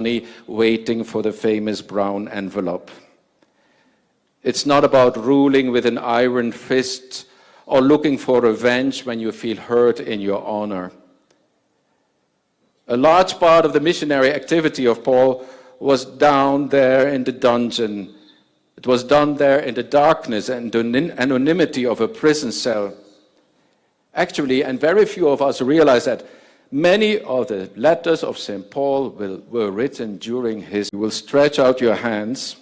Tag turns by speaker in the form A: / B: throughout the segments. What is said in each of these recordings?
A: waiting for the famous brown envelope. It's not about ruling with an iron fist or looking for revenge when you feel hurt in your honor. A large part of the missionary activity of Paul was down there in the dungeon. It was done there in the darkness and anonymity of a prison cell. Actually, and very few of us realize that many of the letters of St. Paul were written during his. You will stretch out your hands,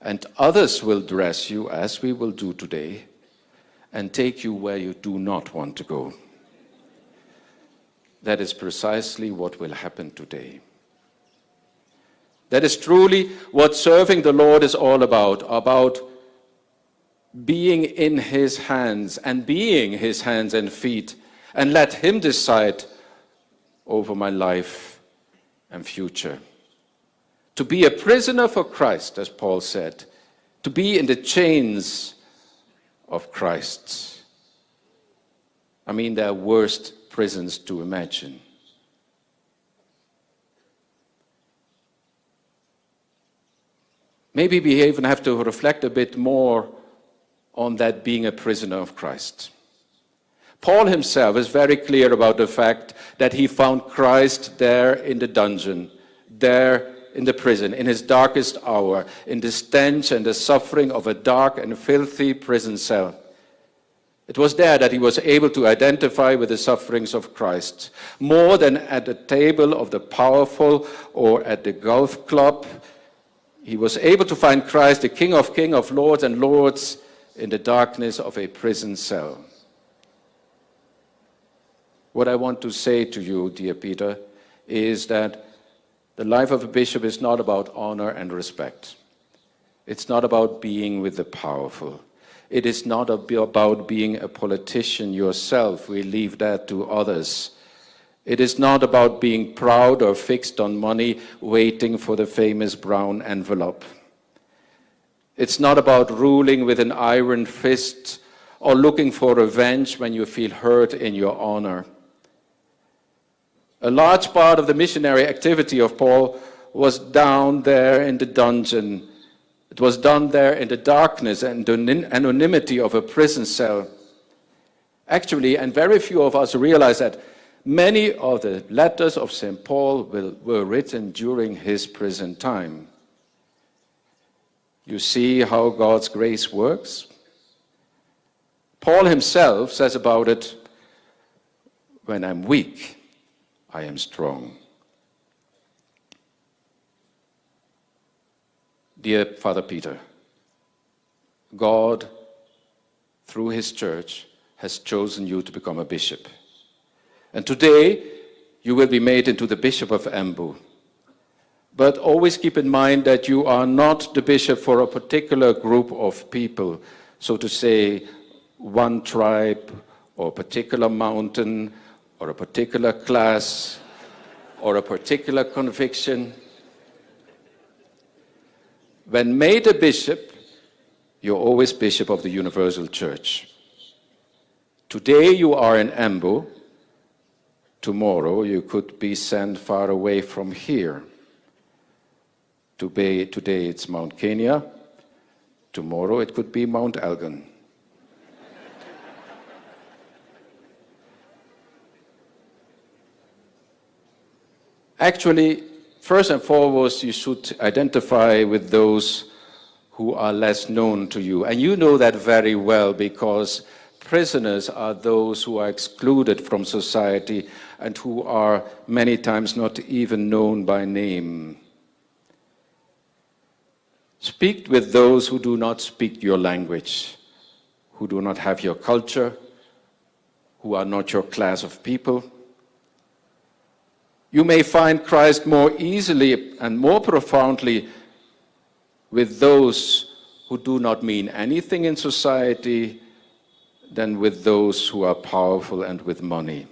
A: and others will dress you, as we will do today, and take you where you do not want to go. That is precisely what will happen today. That is truly what serving the Lord is all about being in his hands and being his hands and feet, and let him decide over my life and future. To be a prisoner for Christ, as Paul said, to be in the chains of Christ. I mean, there are worst prisons to imagine. Maybe we even have to reflect a bit more on that being a prisoner of Christ. Paul himself is very clear about the fact that he found Christ there in the dungeon, there in the prison, in his darkest hour, in the stench and the suffering of a dark and filthy prison cell. It was there that he was able to identify with the sufferings of Christ. More than at the table of the powerful or at the golf club, he was able to find Christ, the King of Kings, of Lords and Lords, in the darkness of a prison cell. What I want to say to you, dear Peter, is that the life of a bishop is not about honor and respect. It's not about being with the powerful. It is not about being a politician yourself. We leave that to others. It is not about being proud or fixed on money, waiting for the famous brown envelope. It's not about ruling with an iron fist or looking for revenge when you feel hurt in your honor. A large part of the missionary activity of Paul was down there in the dungeon. It was done there in the darkness and anonymity of a prison cell. Actually, and very few of us realize that many of the letters of St. Paul were written during his prison time. You see how God's grace works? Paul himself says about it, "When I'm weak, I am strong." Dear Father Peter, God, through his church, has chosen you to become a bishop. And today, you will be made into the Bishop of Embu. But always keep in mind that you are not the bishop for a particular group of people, so to say, one tribe or a particular mountain or a particular class or a particular conviction. When made a bishop, you're always bishop of the universal church. Today you are in Embu. Tomorrow you could be sent far away from here. Today it's Mount Kenya. Tomorrow it could be Mount Elgin. Actually, first and foremost, you should identify with those who are less known to you. And you know that very well, because prisoners are those who are excluded from society and who are many times not even known by name. Speak with those who do not speak your language, who do not have your culture, who are not your class of people. You may find Christ more easily and more profoundly with those who do not mean anything in society than with those who are powerful and with money.